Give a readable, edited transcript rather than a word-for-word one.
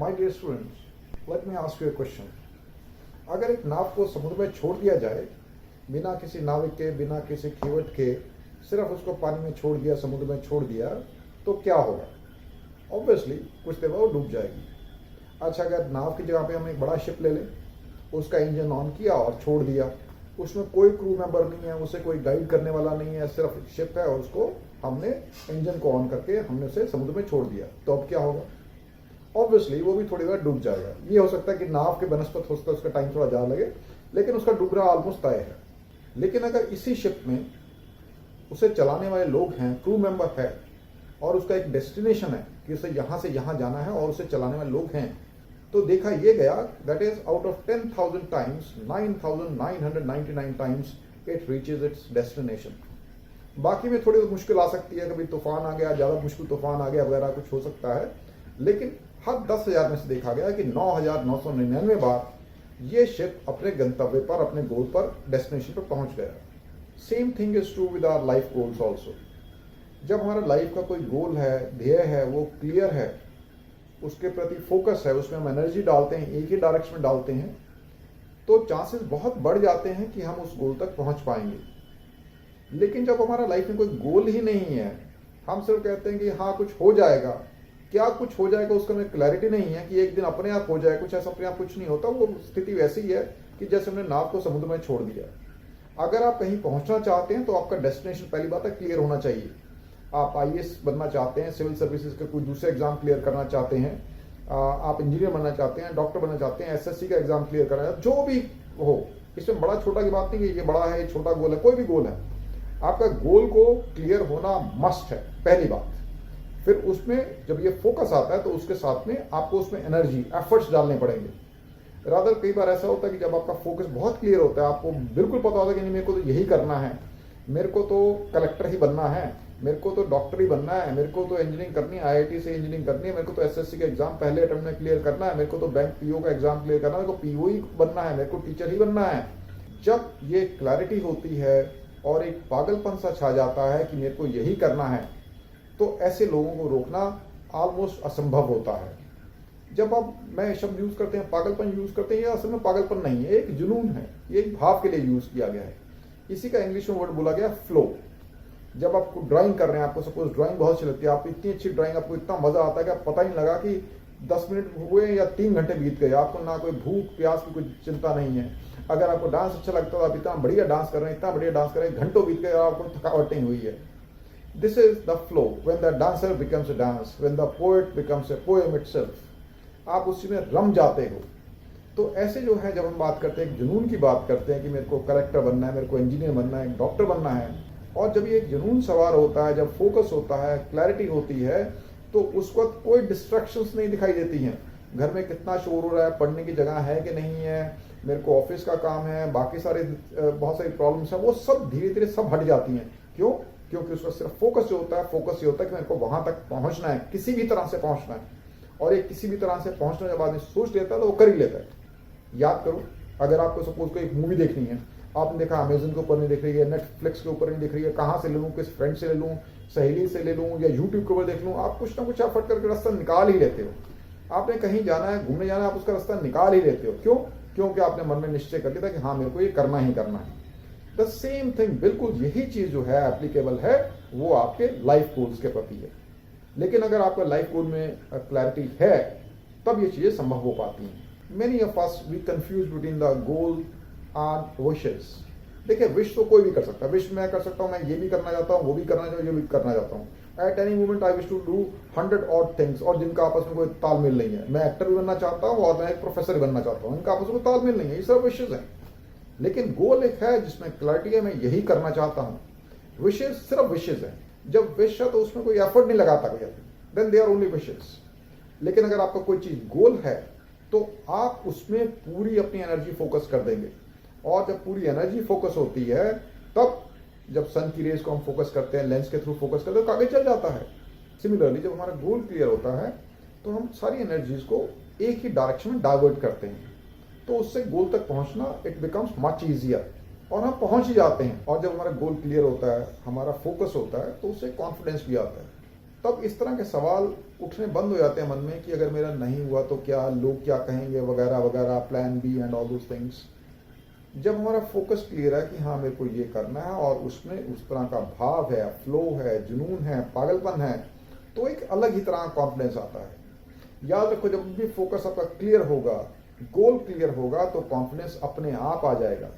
My dear students, let me ask you a question. अगर एक नाव को समुद्र में छोड़ दिया जाए, बिना किसी नाविक के, बिना किसी खिवट के, सिर्फ उसको पानी में छोड़ दिया, समुद्र में छोड़ दिया, तो क्या होगा? ऑब्वियसली कुछ देर बाद वो डूब जाएगी। अच्छा, अगर नाव की जगह पे हम एक बड़ा शिप ले लें, उसका इंजन ऑन किया और छोड़ दिया, उसमें कोई क्रू मेंबर नहीं है, उसे कोई गाइड करने वाला नहीं है, सिर्फ शिप है और उसको हमने इंजन को ऑन करके हमने उसे समुद्र में छोड़ दिया, तो अब क्या होगा? ऑब्वियसली वो भी थोड़ी देर डूब जाएगा। ये हो सकता है कि नाव के बनस्पत हो सकता है उसका टाइम थोड़ा ज़्यादा लगे, लेकिन उसका डूबना ऑलमोस्ट तय है। लेकिन अगर इसी शिप में उसे चलाने वाले लोग हैं, क्रू मेंबर है, और उसका एक डेस्टिनेशन है कि उसे यहाँ से यहाँ जाना है और उसे चलाने वाले लोग हैं, तो देखा ये गया that is out of 10,000 times 9,999 times it reaches it's destination. बाकी में थोड़ी मुश्किल आ सकती है, कभी तूफान आ गया, ज़्यादा मुश्किल तूफान आ गया वगैरह कुछ हो सकता है, लेकिन हर 10,000 में से देखा गया कि 9,999 बार ये शिप अपने गंतव्य पर, अपने गोल पर, डेस्टिनेशन पर पहुंच गया। Same thing is true with our life goals also. जब हमारा लाइफ का कोई गोल है, ध्येय है, वो क्लियर है, उसके प्रति फोकस है, उसमें हम एनर्जी डालते हैं, एक ही डायरेक्शन में डालते हैं, तो चांसेस बहुत बढ़ जाते हैं कि हम उस गोल तक पहुंच पाएंगे। लेकिन जब हमारा लाइफ में कोई गोल ही नहीं है, हम सिर्फ कहते हैं कि हाँ कुछ हो जाएगा, क्या कुछ हो जाएगा उसका में क्लैरिटी नहीं है कि एक दिन अपने आप हो जाए, कुछ ऐसा अपने आप कुछ नहीं होता। वो स्थिति वैसी ही है कि जैसे हमने नाव को समुद्र में छोड़ दिया। अगर आप कहीं पहुंचना चाहते हैं तो आपका डेस्टिनेशन पहली बात है क्लियर होना चाहिए। आप आईएएस बनना चाहते हैं, सिविल सर्विसेज का कोई दूसरे एग्जाम क्लियर करना चाहते हैं, आप इंजीनियर बनना चाहते हैं, डॉक्टर बनना चाहते हैं, एसएससी का एग्जाम क्लियर करना चाहते हैं, जो भी हो, इसमें बड़ा छोटा की बात नहीं कि ये बड़ा है, ये छोटा गोल है, कोई भी गोल है, आपका गोल को क्लियर होना मस्ट है पहली बात। फिर उसमें जब ये फोकस आता है तो उसके साथ में आपको उसमें एनर्जी, एफर्ट्स डालने पड़ेंगे। रादर कई बार ऐसा होता है कि जब आपका फोकस बहुत क्लियर होता है, आपको बिल्कुल पता होता है कि नहीं मेरे को तो यही करना है, मेरे को तो कलेक्टर ही बनना है, मेरे को तो डॉक्टर ही बनना है, मेरे को तो इंजीनियरिंग करनी है, आईआईटी से इंजीनियरिंग करनी है, मेरे को तो एसएससी का एग्जाम पहले अटेम्प्ट में क्लियर करना है, मेरे को तो बैंक पीओ का एग्जाम क्लियर करना है, मेरे को पीओ ही बनना है, मेरे को टीचर ही बनना है। जब ये क्लैरिटी होती है और एक पागलपन सा छा जाता है कि मेरे को यही करना है, तो ऐसे लोगों को रोकना ऑलमोस्ट असंभव होता है। जब आप मैं शब्द यूज करते हैं, पागलपन यूज करते हैं, ये असल में पागलपन नहीं है, एक जुनून है, ये एक भाव के लिए यूज किया गया है। इसी का इंग्लिश में वर्ड बोला गया फ्लो। जब आपको ड्राइंग कर रहे हैं, आपको सपोज ड्राइंग बहुत अच्छी लगती है, आप इतनी अच्छी ड्राइंग, आपको इतना मजा आता है कि आप पता ही नहीं लगा कि 10 मिनट हुए या 3 घंटे बीत गए, आपको ना कोई भूख प्यास की कोई चिंता नहीं है। अगर आपको डांस अच्छा लगता है, आप इतना बढ़िया डांस कर रहे हैं, इतना बढ़िया डांस कर रहे हैं, घंटों बीत गए और आपको थकावट नहीं हुई है। This is the flow when the dancer becomes a dance, when the poet becomes a poem itself. आप उसी में रम जाते हो। तो ऐसे जो है, जब हम बात करते हैं, जुनून की बात करते हैं कि मेरे को कलेक्टर बनना है, मेरे को इंजीनियर बनना है, डॉक्टर बनना है, और जब ये एक जुनून सवार होता है, जब फोकस होता है, क्लैरिटी होती है, तो उस वक्त कोई डिस्ट्रैक्शंस नहीं दिखाई देती हैं। घर में कितना शोर हो रहा है, पढ़ने की जगह है कि नहीं है, मेरे को ऑफिस का काम है, बाकी सारे बहुत सारी प्रॉब्लम्स हैं, वो सब धीरे धीरे सब हट जाती हैं। क्यों? क्योंकि उसका सिर्फ फोकस जो होता है, फोकस ये होता है कि मेरे को वहां तक पहुंचना है, किसी भी तरह से पहुंचना है। और एक किसी भी तरह से पहुंचना जब आदमी सोच लेता है तो वो कर ही लेता है। याद करो, अगर आपको सपोज कोई एक मूवी देखनी है, आपने देखा अमेजन के ऊपर नहीं दिख रही है, नेटफ्लिक्स के ऊपर नहीं दिख रही है, कहाँ से ले लूँ, किस फ्रेंड से ले लूँ, सहेली से ले लूँ, या यूट्यूब के ऊपर देख लूँ, आप कुछ ना कुछ एफर्ट करके रास्ता निकाल ही लेते हो। आपने कहीं जाना है, घूमने जाना है, आप उसका रास्ता निकाल ही लेते हो। क्यों? क्योंकि आपने मन में निश्चय कर लिया था कि हाँ मेरे को ये करना ही करना है। द सेम थिंग, बिल्कुल यही चीज जो है एप्लीकेबल है, वो आपके लाइफ गोल्स के प्रति है। लेकिन अगर आपका लाइफ गोल में क्लैरिटी है, तब ये चीजें संभव हो पाती हैं। Many of us we confuse between the goal and wishes. देखिए, विश तो कोई भी कर सकता है, विश मैं कर सकता हूँ, मैं ये भी करना चाहता हूँ, वो भी करना चाहता हूँ, ये भी करना चाहता हूँ। At any moment I wish to do 100 odd things, और जिनका आपस में कोई तालमेल नहीं है। मैं एक्टर भी बनना चाहता हूँ और मैं एक प्रोफेसर भी बनना चाहता हूँ, इनका आपस में कोई तालमेल नहीं है, ये सब विशेष है। लेकिन गोल एक है जिसमें क्लैरिटी है, मैं यही करना चाहता हूँ। विशेष सिर्फ विशेष है। जब विश है तो उसमें कोई एफर्ट नहीं लगाता कोई, देन दे आर ओनली विशेष। लेकिन अगर आपका कोई चीज गोल है तो आप उसमें पूरी अपनी एनर्जी फोकस कर देंगे, और जब पूरी एनर्जी फोकस होती है, तब जब सन की रेज को हम फोकस करते हैं, लेंस के थ्रू फोकस करते हैं, तो आगे चल जाता है। सिमिलरली जब हमारा गोल क्लियर होता है तो हम सारी एनर्जीज को एक ही डायरेक्शन में डाइवर्ट करते हैं, तो उससे गोल तक पहुंचना इट बिकम्स मच ईजियर, और हम पहुंच ही जाते हैं। और जब हमारा गोल क्लियर होता है, हमारा फोकस होता है, तो उससे कॉन्फिडेंस भी आता है। तब इस तरह के सवाल उठने बंद हो जाते हैं मन में कि अगर मेरा नहीं हुआ तो क्या, लोग क्या कहेंगे, वगैरह वगैरह, plan B and all those things. जब हमारा फोकस क्लियर है कि हाँ मेरे को ये करना है और उसमें उस तरह का भाव है, फ्लो है, जुनून है, पागलपन है, तो एक अलग ही तरह का कॉन्फिडेंस आता है। याद रखो, जब भी फोकस आपका क्लियर होगा, गोल क्लियर होगा, तो कॉन्फिडेंस अपने आप आ जाएगा।